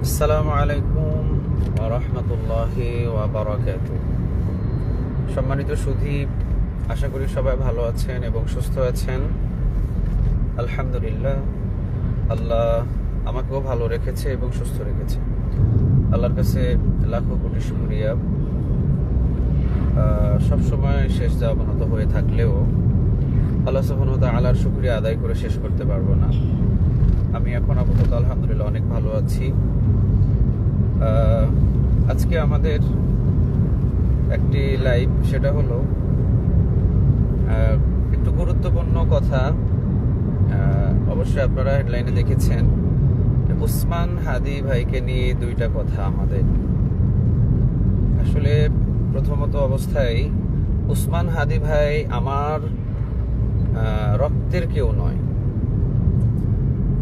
আসসালামু আলাইকুম ওয়া রাহমাতুল্লাহি ওয়া বারাকাতুহু। সম্মানিত সুধী, আশা করি সবাই ভালো আছেন এবং সুস্থ আছেন। আলহামদুলিল্লাহ, আল্লাহ আমাকেও ভালো রেখেছে এবং সুস্থ রেখেছে। আল্লাহর কাছে লাখো কোটি শুকরিয়া। সবসময় শেষ অবনত হয়ে থাকলেও আল্লাহ সুবহানাহু ওয়া তাআলার শুকরিয়া আদায় করে শেষ করতে পারবো না। আমি এখন আপাতত আলহামদুলিল্লাহ অনেক ভালো আছি। আজকে আমাদের একটি লাইভ, সেটা হলো একটু গুরুত্বপূর্ণ কথা। অবশ্যই আপনারা হেডলাইনে দেখেছেন, উসমান হাদি ভাইকে নিয়ে দুইটা কথা। আমাদের আসলে প্রথমত অবস্থায় উসমান হাদি ভাই আমার রক্তের কেউ নয়।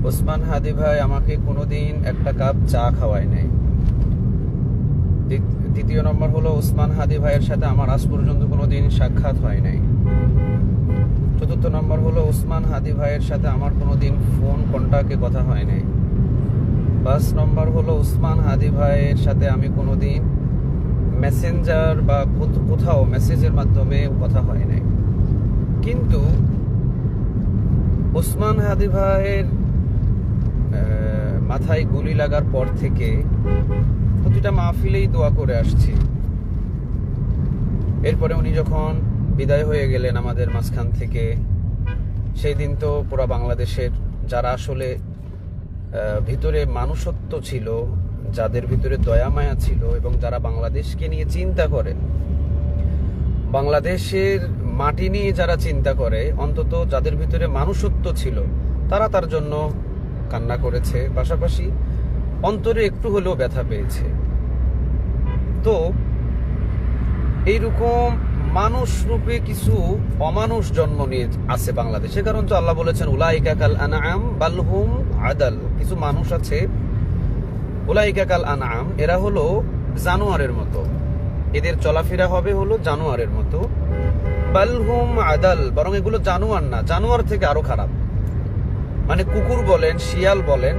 উসমান হাদি ভাই আমাকে কোনোদিন একটা কাপ চা খাওয়ায় নাই। দ্বিতীয় নম্বর হলো, উসমান হাদি ভাইয়ের সাথে আমার আজ পর্যন্ত কোনোদিন সাক্ষাৎ হয় নাই। চতুর্থ নম্বর হলো, উসমান হাদি ভাইয়ের সাথে আমার কোনোদিন ফোন কন্টাক্টে কথা হয় নাই। 5 নম্বর হলো, উসমান হাদি ভাইয়ের সাথে আমি কোনোদিন মেসেঞ্জার বা কোথাও মেসেজের মাধ্যমে কথা হয় নাই। কিন্তু উসমান হাদি ভাইয়ের মাথায় গুলি লাগার পর থেকে প্রতিটা মাহফিলেই দোয়া করে আসছি। এরপরে উনি যখন বিদায় হয়ে গেলেন আমাদের মাঝখান থেকে, সেই দিন তো পুরা বাংলাদেশের যারা আসলে ভিতরে মানুষত্ব ছিল, যাদের ভিতরে দয়া মায়া ছিল এবং যারা বাংলাদেশকে নিয়ে চিন্তা করে, বাংলাদেশের মাটি নিয়ে যারা চিন্তা করে, অন্তত যাদের ভিতরে মানুষত্ব ছিল, তারা তার জন্য কান্না করেছে, পাশাপাশি অন্তরে একটু হলেও ব্যথা পেয়েছে। তো এইরকম মানুষ রূপে কিছু অমানুষ জন্ম নিয়ে আছে বাংলাদেশে। কারণ তো আল্লাহ বলেছেন, উলাইকা কাল আনআম বাল হুম আদাল। কিছু মানুষ আছে, উলাইকা কাল আনআম, এরা হলো জানোয়ারের মতো, এদের চলাফেরা হবে হলো জানোয়ারের মতো। বাল হুম আদাল, বরং এগুলো জানোয়ার না, জানোয়ার থেকে আরো খারাপ। মানে কুকুর বলেন, শিয়াল বলেন,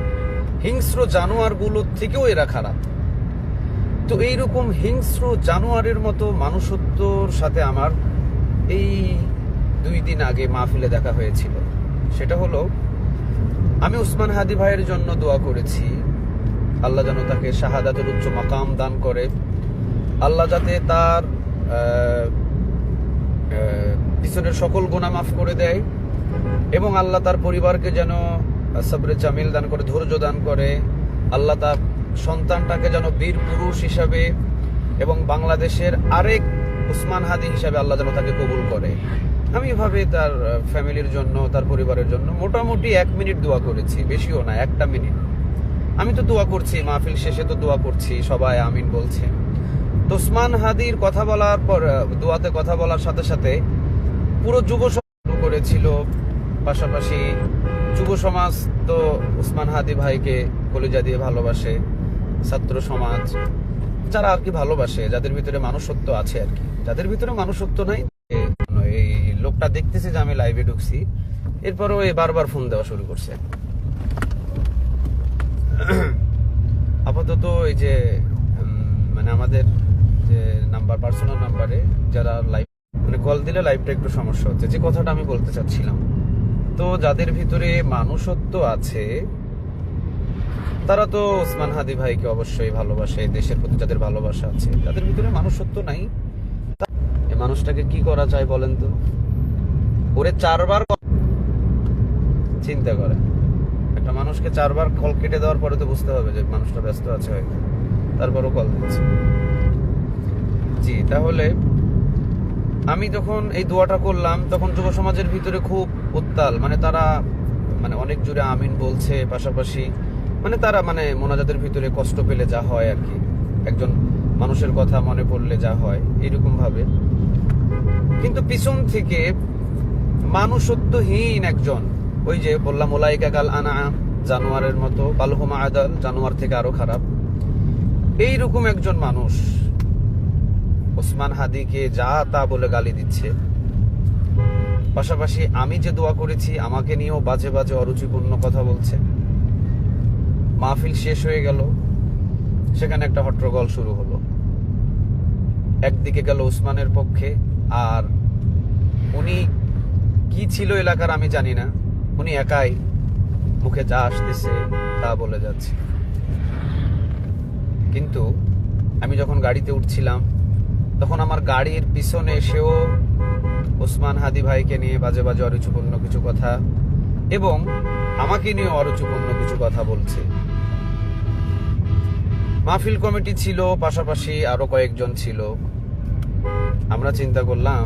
হিংস্র জানোয়ারগুলোর থেকেও এরা খারাপ। তো এইরকম হিংস্র জানোয়ারের মতো মানুষত্বর সাথে আমার এই 2 দিন আগে মাহফিলে দেখা হয়েছিল। সেটা হলো, আমি উসমান হাদি ভাইয়ের জন্য দোয়া করেছি, আল্লাহ যেন তাকে শাহাদাতের উচ্চ মাকাম দান করে, আল্লাহ যাতে তার পিছনের সকল গুনাহ মাফ করে দেয়, এবং আল্লাহ তার পরিবারকে যেন সবরে জামিল দান করে, ধৈর্য দান করে, আল্লাহ তার সন্তানটাকে যেন বীর পুরুষ হিসাবে এবং বাংলাদেশের আরেক উসমান হাদি হিসাবে আল্লাহ যেন তাকে কবুল করে। আমি এভাবে তার ফ্যামিলির জন্য, তার পরিবারের জন্য মোটামুটি 1 মিনিট দোয়া করেছি, বেশিও না, 1টা মিনিট। আমি তো দোয়া করছি, মাহফিল শেষে তো দোয়া করছি, সবাই আমিন বলছে। তো উসমান হাদির কথা বলার পর, দোয়াতে কথা বলার সাথে সাথে পুরো যুব সমাজ করেছিল। পাশাপাশি যুব সমাজ তো উসমান হাদি ভাইকে কলিজা দিয়ে ভালোবাসে, ছাত্র সমাজ যারা আর কি ভালোবাসে, যাদের ভিতরে মানুষত্ব আছে আর কি। যাদের ভিতরে মানুষত্ব নাই, এই লোকটা দেখতেছে যে আমি লাইভে ঢুকছি, এরপরও বারবার ফোন দেওয়া শুরু করছে। আপাতত এই যে মানে আমাদের যে নাম্বার, পার্সোনাল নাম্বারে যারা লাইভ মানে কল দিলে লাইভটা একটু সমস্যা হচ্ছে, যে কথাটা আমি বলতে চাচ্ছিলাম। তো যাদের ভিতরে মানুষত্ব আছে তারা তো উসমান হাদি ভাইকে অবশ্যই ভালোবাসে, দেশের প্রতি যাদের ভালোবাসা আছে। যাদের ভিতরে মানুষত্ব নাই, এই মানুষটাকে কি করা যায় বলেন তো? ওরে 4বার চিন্তা করে, একটা মানুষকে 4বার কল কেটে দেওয়ার পরে তো বুঝতে হবে যে মানুষটা ব্যস্ত আছে হয়তো, তারপরও কল দিচ্ছে। জি, তাহলে আমি যখন এই দোয়াটা করলাম, তখন যুব সমাজের ভিতরে খুব উত্তাল, মানে তারা মানে অনেক জোরে আমিন বলছে, পাশাপাশি মানে তারা মানে মোনাজাতের ভিতরে কষ্ট পেলে যা হয় আর কি, একজন মানুষের কথা মনে পড়লে যা হয়, এরকম ভাবে। কিন্তু পিছন থেকে মানুষত্বহীন একজন, ওই যে বললাম উলাইকা কাল আনআম, জানোয়ারের মতো, বাল হুম আদাল, জানোয়ার থেকে আরো খারাপ, এইরকম একজন মানুষ উসমান হাদিকে যা তা বলে গালি দিচ্ছে। পাশাপাশি আমি যে দোয়া করেছি আমাকে নিয়েও বাজে বাজে অরুচিপূর্ণ কথা বলছে। মাহফিল শেষ হয়ে গেল, সেখানে একটা হট্টগোল শুরু হলো। একদিকে গেল ওসমানের পক্ষে, আর উনি কি ছিল এলাকার আমি জানি না, উনি একাই মুখে যা আসতেছে তা বলে যাচ্ছে। কিন্তু আমি যখন গাড়িতে উঠছিলাম তখন আমার গাড়ির পিছনে এসেও ওসমান হাদি ভাইকে নিয়ে বাজে বাজে অরুচিপূর্ণ কিছু কথা এবং আমাকে নিয়ে অরুচিপূর্ণ কিছু কথা বলছে। মাহফিল কমিটি ছিল, পাশাপাশি আরো কয়েকজন ছিল। আমরা চিন্তা করলাম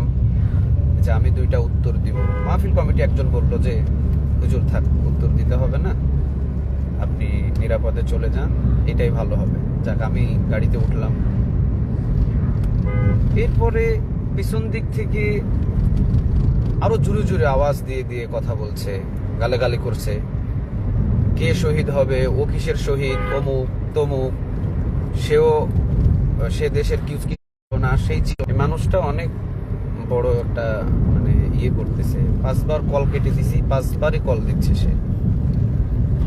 যে আমি দুইটা উত্তর দিব। মাহফিল কমিটি একজন বলল যে হুজুর থাক, উত্তর দিতে হবে না, আপনি নিরাপদে চলে যান, এটাই ভালো হবে। যাক, আমি গাড়িতে উঠলাম। এরপরে পিছন দিক থেকে আরো জোরে জোরে আওয়াজ দিয়ে দিয়ে কথা বলছে, গালাগালি করছে, কে শহীদ হবে, ও কিসের শহীদ, অমুক তমুক, সে দেশের কি না সেই ছিল। মানুষটা অনেক বড় একটা মানে ইয়ে করতেছে। 5 বার কল কেটে দিছি, 5 বারই কল দিচ্ছে সে,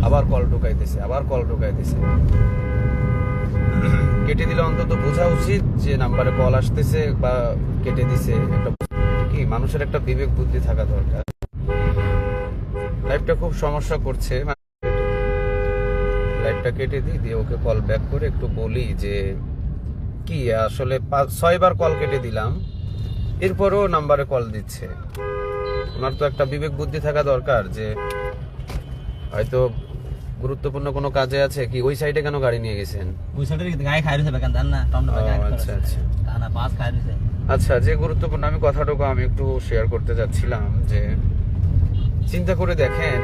আবার কল ঢুকাইতেছে, আবার কল ঢুকাইতেছে। কেটে দিলে অন্তত বোঝা উচিত যে নাম্বারে কল আসতেছে বা কেটে দিছে। একটা কি মানুষের একটা বিবেক বুদ্ধি থাকা দরকার। লাইফটা খুব সমস্যা করছে, লাইফটা কেটে দিই, দিয়ে ওকে কল ব্যাক করে একটু বলি যে কি আসলে 6 বার কল কেটে দিলাম, এরপরও নাম্বারে কল দিচ্ছে। ওনার তো একটা বিবেক বুদ্ধি থাকা দরকার যে হয়তো গুরুত্বপূর্ণ কোনো কাজে আছে। কি ওই সাইডে কেন গাড়ি নিয়ে গেছেন? ওই সাইডে গাড়ি খাই রইছে বেকান জান না, টমটম গাড়ি। আচ্ছা আচ্ছা কানা পাস খাই রইছে। আচ্ছা, যে গুরুত্বপূর্ণ আমি কথাটুকু আমি একটু শেয়ার করতে যাচ্ছিলাম যে চিন্তা করে দেখেন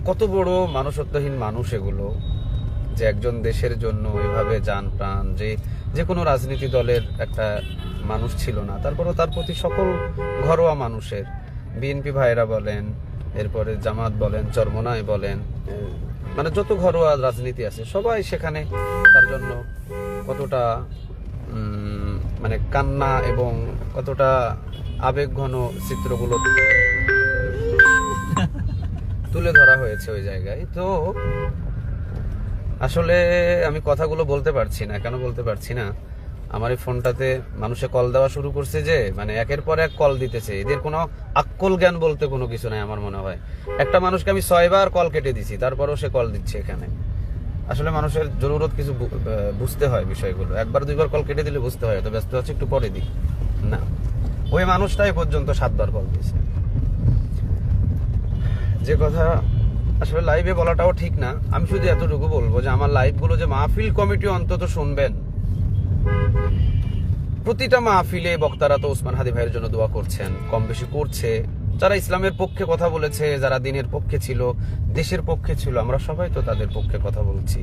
কত বড় মানুষত্বহীন মানুষ এগুলো, যে একজন দেশের জন্য এভাবে জান প্রাণ, যে কোনো রাজনীতি দলের একটা মানুষ ছিল না, তারপরও তার প্রতি সকল ঘরোয়া মানুষের, বিএনপি ভাইরা বলেন, এরপরে জামাত বলেন, চরমনাই বলেন, মানে যত ঘরোয়া রাজনীতি আছে সবাই সেখানে তার জন্য কতটা মানে কান্না এবং কতটা আবেগ ঘন চিত্রগুলো তুলে ধরা হয়েছে ওই জায়গায়। তো আসলে আমি কথাগুলো বলতে পারছি না। কেন বলতে পারছি না? আমার এই ফোনটাতে মানুষে কল দেওয়া শুরু করছে, যে মানে একের পর এক কল দিতেছে। এদের কোনো আক্কল জ্ঞান বলতে কোনো কিছু নাই আমার মনে হয়। একটা মানুষকে আমি 6 বার কল কেটে দিছি, তারপরেও সে কল দিচ্ছে এখানে। আসলে মানুষের জরুরত কিছু বুঝতে হয় বিষয়গুলো। 1 বার 2 বার কল কেটে দিলে বুঝতে হয় তো ব্যস্ত আছে, একটু পরে দিই না। ওই মানুষটাই পর্যন্ত 7 বার কল দিয়েছে। যে কথা আসলে লাইভে বলাটাও ঠিক না। আমি শুধু এতটুকু বলবো যে আমার লাইভগুলো যে মাহফিল কমিটি অন্তত শুনবেন। প্রতিটা মাহফিলে বক্তারা তো ওসমান হাদি ভাইয়ের জন্য দোয়া করছেন, কম বেশি করছে। যারা ইসলামের পক্ষে কথা বলেছে, যারা দিনের পক্ষে ছিল, দেশের পক্ষে ছিল, আমরা সবাই তো তাদের পক্ষে কথা বলছি।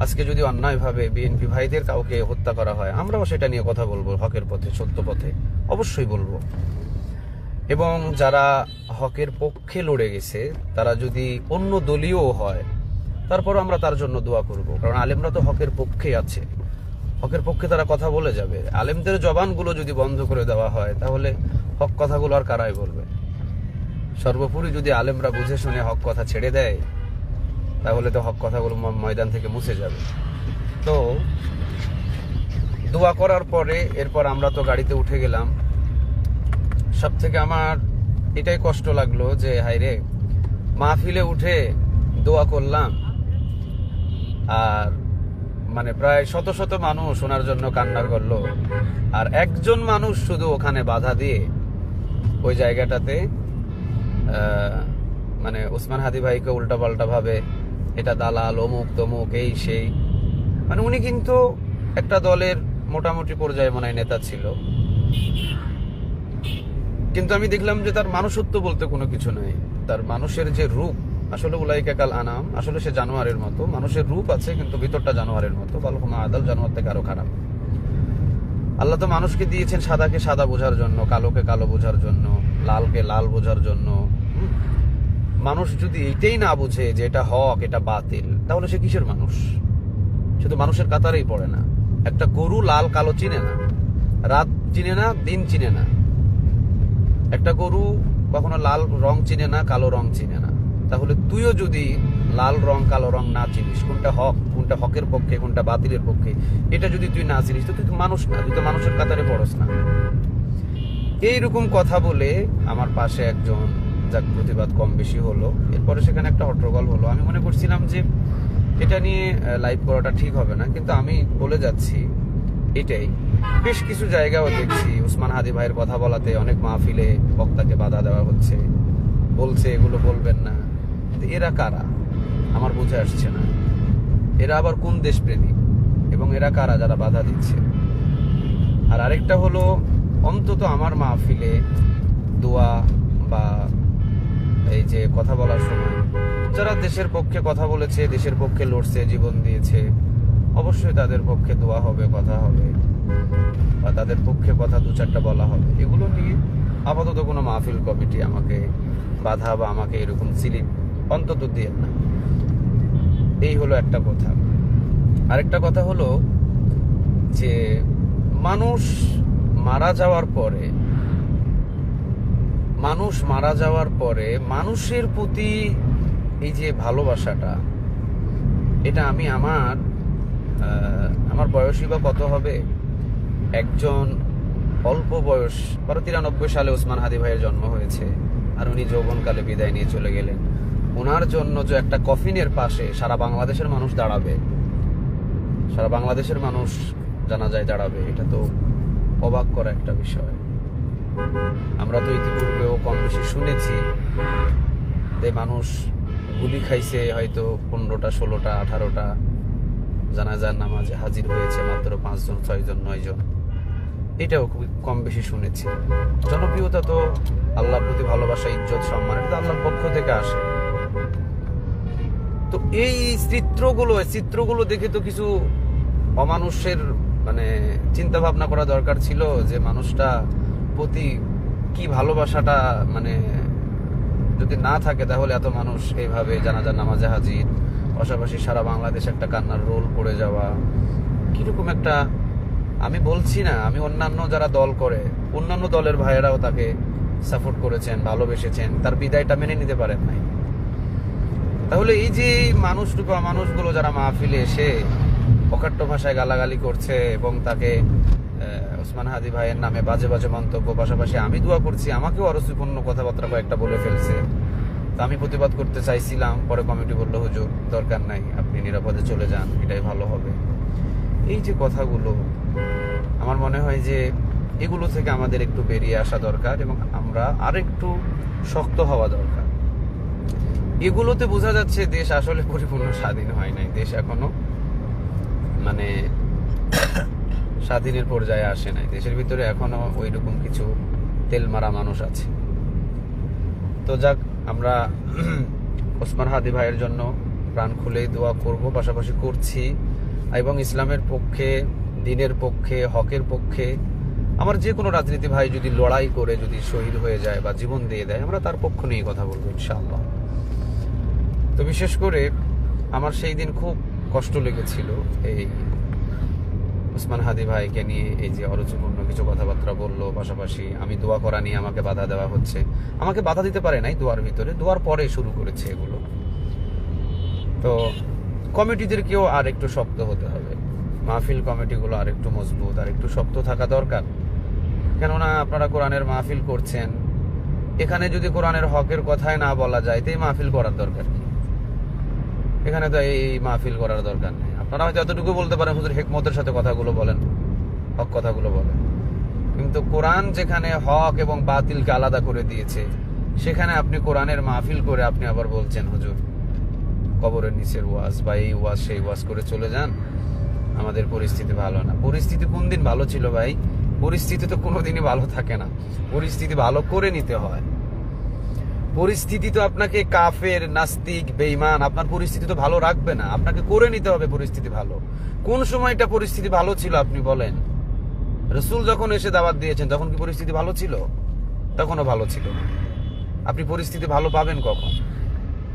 আজকে যদি অন্যায়ভাবে বিএনপি ভাইদের কাউকে হত্যা করা হয়, আমরাও সেটা নিয়ে কথা বলবো, হকের পথে, সত্য পথে অবশ্যই বলবো। এবং যারা হকের পক্ষে লড়ে গেছে, তারা যদি অন্য দলীয় হয়, তারপর আমরা তার জন্য দোয়া করব। কারণ আলেমরা তো হকের পক্ষে আছে, হকের পক্ষে তারা কথা বলে যাবে। আলেমদের জবানগুলো যদি বন্ধ করে দেওয়া হয়, তাহলে হক কথাগুলো আর কারাই বলবে? সর্বোপরি যদি আলেমরা বুঝে শুনে হক কথা ছেড়ে দেয়, তাহলে তো হক কথাগুলো ময়দান থেকে মুছে যাবে। তো দোয়া করার পরে এরপর আমরা তো গাড়িতে উঠে গেলাম। সব থেকে আমার এটাই কষ্ট লাগলো যে হায়রে, মাহফিলে উঠে দোয়া করলাম আর মানে প্রায় শত শত মানুষ ওনার জন্য কান্না করলো, আর একজন মানুষ শুধু ওখানে বাধা দিয়ে ওই জায়গাটাতে মানে ওসমান হাদি ভাইকে উল্টাপাল্টা ভাবে এটা দালাল, অমুক তমুক, এই সেই। মানে উনি কিন্তু একটা দলের মোটামুটি পর্যায়ে মনে হয় নেতা ছিল, কিন্তু আমি দেখলাম যে তার মানুষত্ব বলতে কোনো কিছু নাই। তার মানুষের যে রূপ, আসলে উলাইকা কাল আনাম, আসলে সে জানোয়ারের মতো। মানুষের রূপ আছে কিন্তু ভিতরটা জানোয়ারের মতো, বালহুমা আদাল, জানোয়ার থেকে আরো খারাপ। আল্লাহ তো মানুষকে দিয়েছেন সাদাকে সাদা বোঝার জন্য, কালোকে কালো বোঝার জন্য, লালকে লাল বোঝার জন্য। মানুষ যদি এইটাই না বুঝে যে এটা হক এটা বাতিল, তাহলে সে কিসের মানুষ? সে তো মানুষের কাতারেই পড়ে না। একটা গরু লাল কালো চিনে না, রাত চিনে না, দিন চিনে না। একটা গরু কখনো লাল রং চিনে না, কালো রং চিনে না। তাহলে তুইও যদি লাল রং কালো রং না চিনিস, কোনটা হক, কোনটা হকের পক্ষে, কোনটা বাতিলের পক্ষে, এটা যদি তুই না চিনিস তো তুই তো মানুষ না, তুই তো মানুষের কাতারে পড়স না। এইরকম কথা বলে আমার পাশে একজন, যাক প্রতিবাদ কম বেশি হলো, এরপরে সেখানে একটা হট্টগোল হলো। আমি মনে করছিলাম যে এটা নিয়ে লাইভ করাটা ঠিক হবে না, কিন্তু আমি বলে যাচ্ছি এটাই। বেশ কিছু জায়গাও দেখছি উসমান হাদি ভাইয়ের কথা বলাতে অনেক মাহফিলে বক্তাকে বাধা দেওয়া হচ্ছে, বলছে এগুলো বলবেন না। তো এরা কারা আমার বুঝে আসছে না। এরা আবার কোন দেশপ্রেমী এবং এরা কারা যারা বাধা দিচ্ছে? আর আরেকটা হলো, অন্তত আমার মাহফিলে দোয়া বা এই যে কথা বলার সময় যারা দেশের পক্ষে কথা বলেছে, দেশের পক্ষে লড়ছে, জীবন দিয়েছে, অবশ্যই তাদের পক্ষে দোয়া হবে, কথা হবে, বা তাদের পক্ষে কথা দু চারটা বলা হবে। এগুলো নিয়ে আপাতত কোনো মাহফিল কমিটি আমাকে বাধা বা আমাকে এরকম সিলিপ অন্তত দিয়ে না। এই হলো একটা কথা। আরেকটা কথা হলো যে মানুষ মারা যাওয়ার পরে মানুষের প্রতি এই যে ভালোবাসাটা, এটা আমি আমার বয়সই বা কত হবে, একজন অল্প বয়স 93 সালে ওসমান হাদি ভাইয়ের জন্ম হয়েছে, আর উনি যৌবনকালে বিদায় নিয়ে চলে গেলেন। ওনার জন্য যে একটা কফিনের পাশে সারা বাংলাদেশের মানুষ দাঁড়াবে, সারা বাংলাদেশের মানুষ জানাজায় দাঁড়াবে, এটা তো অবাক করা একটা বিষয়। আমরা তো ইতিপূর্বেও কম বেশি শুনেছি যে মানুষ গুলি খাইছে, হয়তো 15টা 16টা 18টা জানাজার নামাজে হাজির হয়েছে মাত্র 5 জন 6 জন 9 জন। এটাও খুব কম বেশি শুনেছি। জনপ্রিয়তা তো আল্লাহর প্রতি ভালোবাসা, ইজ্জত, সম্মান, এটা আল্লাহর পক্ষ থেকে আসে। তো এই চিত্রগুলো দেখে তো কিছু অমানুষের মানে চিন্তা ভাবনা করা দরকার ছিল, যে মানুষটা প্রতি কি ভালোবাসাটা মানে যদি না থাকে তাহলে এত মানুষ এইভাবে জানাজার নামাজে হাজির, পাশাপাশি সারা বাংলাদেশ একটা কান্নার রোল পড়ে যাওয়া, কিরকম একটা। আমি বলছি না, আমি অন্যান্য যারা দল করে, অন্যান্য দলের ভাইয়েরাও তাকে সাপোর্ট করেছেন, ভালোবেসেছেন, তার বিদায়টা মেনে নিতে পারেন নাই। তাহলে এই যে মানুষগুলো যারা মাহফিলে এসে অকাট্য ভাষায় গালাগালি করছে এবং তাকে ওসমান হাদি ভাইয়ের নামে বাজে বাজে মন্তব্য, পাশাপাশি আমি দোয়া করছি, আমাকেও অরসিপূর্ণ কথাবার্তা কয়েকটা বলে ফেলছে। তো আমি প্রতিবাদ করতে চাইছিলাম, পরে কমিটি বললো হুজুর দরকার নাই, আপনি নিরাপদে চলে যান, এটাই ভালো হবে। এই যে কথাগুলো, আমার মনে হয় যে এগুলো থেকে আমাদের একটু বেরিয়ে আসা দরকার এবং আমরা আরেকটু শক্ত হওয়া দরকার। এগুলোতে বোঝা যাচ্ছে দেশ আসলে পরিপূর্ণ স্বাধীন হয় নাই, দেশ এখনো মানে স্বাধীনের পর্যায়ে আসে নাই, দেশের ভিতরে এখনো ওইরকম কিছু তেল মারা মানুষ আছে। তো যাক, আমরা ওসমান হাদি ভাইয়ের জন্য প্রাণ খুলে দোয়া করব, পাশাপাশি করছি, এবং ইসলামের পক্ষে, দ্বীনের পক্ষে, হকের পক্ষে আমার যে কোনো রাজনীতি ভাই যদি লড়াই করে যদি শহীদ হয়ে যায় বা জীবন দিয়ে দেয়, আমরা তার পক্ষ নিয়ে কথা বলবো ইনশাআল্লাহ। তো বিশেষ করে আমার সেই দিন খুব কষ্ট লেগেছিল এই ওসমান হাদি ভাইকে নিয়ে, এই যে অরুচিপূর্ণ কিছু কথাবার্তা বললো, পাশাপাশি আমি দোয়া করা নিয়ে আমাকে বাধা দেওয়া হচ্ছে। আমাকে বাধা দিতে পারে নাই দোয়ার ভিতরে, দোয়ার পরে শুরু করেছে এগুলো। তো কমিটিদেরকেও আর একটু শক্ত হতে হবে, মাহফিল কমিটিগুলো আর একটু মজবুত, আর একটু শক্ত থাকা দরকার। কেননা আপনারা কোরআনের মাহফিল করছেন, এখানে যদি কোরআনের হকের কথায় না বলা যায় তো এই মাহফিল করার দরকার কি? এখানে তো এই মাহফিল করার দরকার নেই। আপনারা হয়তো এতটুকু বলতে পারেন হুজুর হিকমতের সাথে কথাগুলো বলেন, হক কথাগুলো বলেন, কিন্তু কোরআন যেখানে হক এবং বাতিলকে আলাদা করে দিয়েছে, সেখানে আপনি কোরআনের মাহফিল করে আপনি আবার বলছেন হুজুর কবরের নিচের ওয়াজ বা এই ওয়াজ সেই ওয়াজ করে চলে যান, আমাদের পরিস্থিতি ভালো না। পরিস্থিতি কোন দিন ভালো ছিল ভাই? পরিস্থিতি তো কোনোদিনই ভালো থাকে না, পরিস্থিতি ভালো করে নিতে হয়। পরিস্থিতি তো আপনাকে কাফের, নাস্তিক, বেঈমান আপনার পরিস্থিতি তো ভালো রাখবে না, আপনাকে করে নিতে হবে পরিস্থিতি ভালো। কোন সময়টা পরিস্থিতি ভালো ছিল আপনি বলেন? রাসূল যখন এসে দাওয়াত দিয়েছেন তখন কি পরিস্থিতি ভালো ছিল? তখনও ভালো ছিল না। আপনি পরিস্থিতি ভালো পাবেন কখন?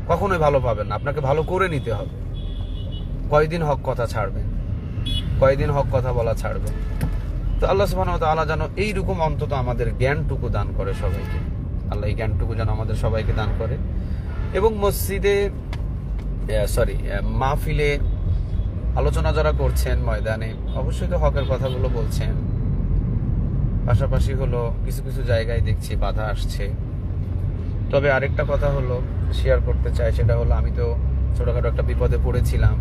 কখনোই ভালো পাবেন না, আপনাকে ভালো করে নিতে হবে। কয়দিন হক কথা ছাড়বেন, কয়দিন হক কথা বলা ছাড়বেন? তো আল্লাহ সুবহানাহু ওয়া তাআলা যেন এইরকম অন্তত আমাদের জ্ঞানটুকু দান করে সবাইকে, আল্লাহ এই জ্ঞানটুকু যেন আমাদের সবাইকে দান করে। এবং মসজিদে সরি মাহফিলে আলোচনা যারা করছেন ময়দানে, অবশ্যই তো হকের কথাগুলো বলছেন। পাশাপাশি হলো কিছু কিছু জায়গায় দেখছি বাধা আসছে। তবে আরেকটা কথা হলো শেয়ার করতে চাই, সেটা হলো আমি তো ছোটখাটো একটা বিপদে পড়েছিলাম।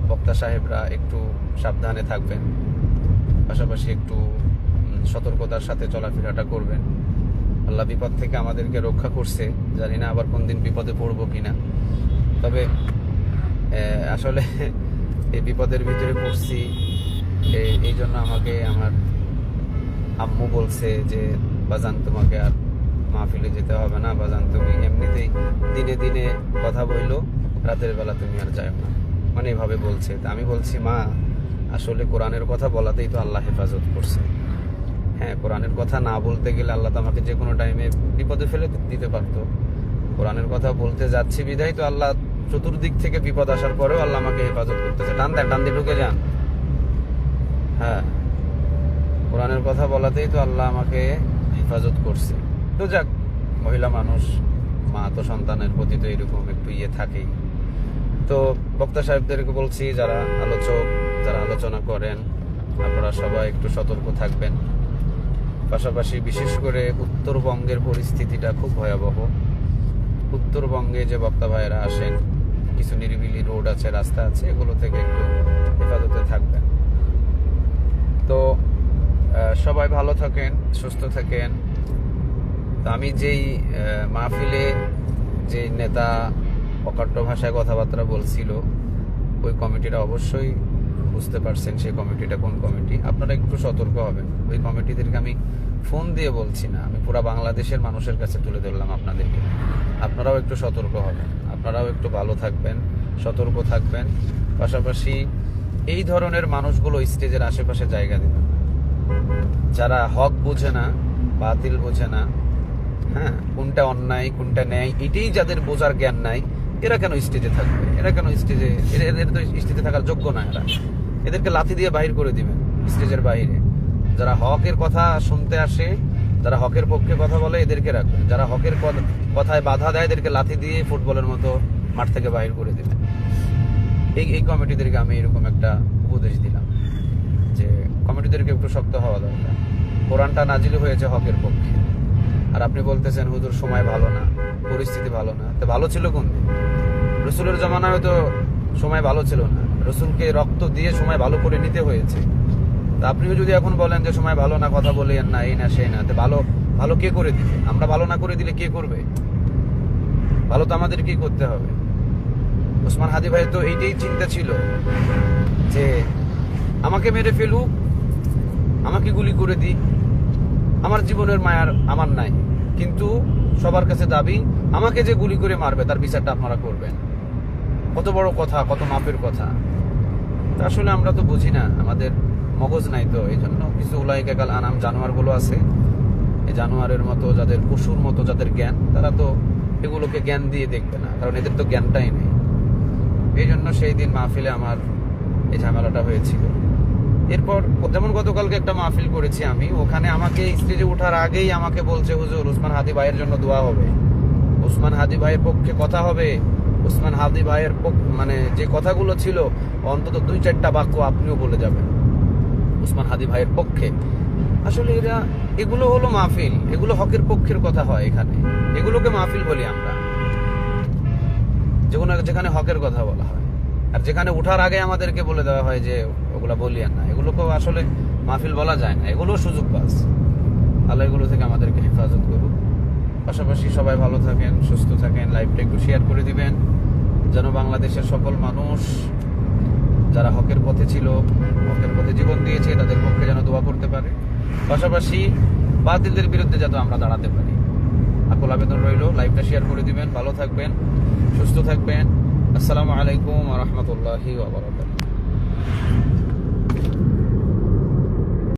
বক্তা সাহেবরা একটু সাবধানে থাকবেন, পাশাপাশি একটু সতর্কতার সাথে চলাফেরাটা করবেন। আল্লাহ বিপদ থেকে আমাদেরকে রক্ষা করছে, জানি না আবার কোন দিন বিপদে পড়বো কিনা। তবে আসলে এই বিপদের ভিতরে পড়ছি, এই জন্য আমাকে আমার আম্মু বলছে যে বাজান তোমাকে আর মাহফিলে যেতে হবে না, বাজান তুমি এমনিতেই দিনে দিনে কথা বইলো, রাতের বেলা তুমি আর যাও না, মানে এভাবে বলছে। তা আমি বলছি মা, আসলে কোরআনের কথা বলাতেই তো আল্লাহ হেফাজত করছে। হ্যাঁ, কোরআনের কথা না বলতে গেলে আল্লাহ তো আমাকে যে কোনো টাইমে বিপদে ফেলে দিতে পারতো। কোরআনের কথা বলতে যাচ্ছি বিধায় তো আল্লাহ চতুর্দিক থেকে বিপদ আসার পরেও আল্লাহ আমাকে হেফাজত করতেছে। টান দিয়ে ঢুকে যান। হ্যাঁ, কোরআনের কথা বলাতেই তো আল্লাহ আমাকে হেফাজত করছে। তো যাক, মহিলা মানুষ, মা তো সন্তানের প্রতি তো এরকম একটু থাকেই। তো বক্তা সাহেবদেরকে বলছি, যারা আলোচক, যারা আলোচনা করেন, আপনারা সবাই একটু সতর্ক থাকবেন। পাশাপাশি বিশেষ করে উত্তরবঙ্গের পরিস্থিতিটা খুব ভয়াবহ। উত্তরবঙ্গে যে বক্তা ভাইয়েরা আসেন, কিছু নিরিবিলি রোড আছে, রাস্তা আছে, এগুলো থেকে একটু হেফাজতে থাকবেন। তো সবাই ভালো থাকেন, সুস্থ থাকেন। তো আমি যেই মাহফিলে যে নেতা অকাট্য ভাষায় কথাবার্তা বলছিল, ওই কমিটিটা অবশ্যই বুঝতে পারছেন সেই কমিটিটা কোন কমিটি। আপনারা একটু সতর্ক হবেন। ওই কমিটিদেরকে আমি ফোন দিয়ে বলছি না, আমি পুরো বাংলাদেশের মানুষের কাছে তুলে ধরলাম আপনাদেরকে। আপনারাও একটু সতর্ক হবেন, আপনারাও একটু ভালো থাকবেন, সতর্ক থাকবেন। পাশাপাশি এই ধরনের মানুষগুলো স্টেজের আশেপাশে জায়গা দেবেন, যারা হক বোঝে না, বাতিল বোঝে না, হ্যাঁ, কোনটা অন্যায় কোনটা ন্যায় এটাই যাদের বোঝার জ্ঞান নাই, এরা কেন স্টেজে থাকবে? এরা কেন স্টেজে, এদের তো স্টেজে থাকার যোগ্য না। এদেরকে লাথি দিয়ে বাহির করে দিবেন স্টেজের বাইরে। যারা হকের কথা শুনতে আসে, যারা হকের পক্ষে কথা বলে, এদেরকে রাখবেন। যারা হকের কথায় বাধা দেয়, এদেরকে লাথি দিয়ে ফুটবলের মতো মাঠ থেকে বাহির করে দিবেন। এই কমিটিদেরকে আমি এরকম একটা উপদেশ দিলাম যে কমিটিদেরকে একটু শক্ত হওয়া দরকার। কোরআনটা নাজিল হয়েছে হকের পক্ষে, আর আপনি বলতেছেন হুজুর সময় ভালো না, পরিস্থিতি ভালো না। তো ভালো ছিল কোন দিন? রসুলের জমানায় হয়তো সময় ভালো ছিল না, রসুলকে রক্ত দিয়ে সময় ভালো করে নিতে হয়েছে। তা আপনিও যদি এখন বলেন যে সময় ভালো না, কথা বলেন না, এই না সেই না, তো ভালো কে করে দিবে? আমরা ভালো না করে দিলে কে করবে? ভালো তো আমাদের কি করতে হবে। ওসমান হাদি ভাই তো এইটাই চিন্তা ছিল যে আমাকে মেরে ফেলুক, আমাকে গুলি করে দিই, আমার জীবনের মায়ার আমার নাই, কিন্তু সবার কাছে দাবি আমাকে যে গুলি করে মারবে তার বিচারটা আপনারা করবেন। কত বড় কথা, কত মাপের কথা। আসলে আমরা তো বুঝি না, আমাদের মগজ নাই। তো এই জন্য কিছু উলাইকা কাল আনাম জানোয়ারগুলো আছে, এই জানোয়ারের মতো যাদের, পশুর মতো যাদের জ্ঞান, তারা তো এগুলোকে জ্ঞান দিয়ে দেখবে না, কারণ এদের তো জ্ঞানটাই নেই। এই জন্য সেই দিন মাহফিলে আমার এই ঝামেলাটা হয়েছিল। এরপর যেমন গতকালকে একটা মাহফিল করেছি আমি, ওখানে আমাকে স্টেজে ওঠার আগেই আমাকে বলছে হুজুর ওসমান হাদি ভাইয়ের জন্য দোয়া হবে, ওসমান হাদি ভাইয়ের পক্ষে কথা হবে। ওসমান হাদি ভাইয়ের মানে যে কথাগুলো ছিল অন্তত 2-4টা বাক্য আপনিও বলে যাবেন ওসমান হাদি ভাইয়ের পক্ষে। আসলে এগুলো হলো মাহফিল, এগুলো হকের পক্ষের কথা হয়। এখানে এগুলোকে মাহফিল বলি আমরা, যেখানে হকের কথা বলা হয়। আর যেখানে ওঠার আগে আমাদেরকে বলে দেওয়া হয় যে ওগুলা বলিয়েন না, এগুলোকেও আসলে মাহফিল বলা যায় না, এগুলো সুযোগবাজ। আল্লাহ এগুলো থেকে আমাদেরকে হেফাজত করুক। পাশাপাশি সবাই ভালো থাকেন, সুস্থ থাকেন। লাইভটা একটু শেয়ার করে দিবেন, যেন বাংলাদেশের সকল মানুষ যারা হকের পথে ছিল, হকের পথে জীবন দিয়েছে, তাদের পক্ষে যেন দোয়া করতে পারে। পাশাপাশি বাতিলদের বিরুদ্ধে যাতে আমরা দাঁড়াতে পারি। আকুল আবেদন রইল, লাইভটা শেয়ার করে দিবেন। ভালো থাকবেন, সুস্থ থাকবেন। আসসালামু আলাইকুম ওয়া রাহমাতুল্লাহি ওয়া বারাকাতুহু।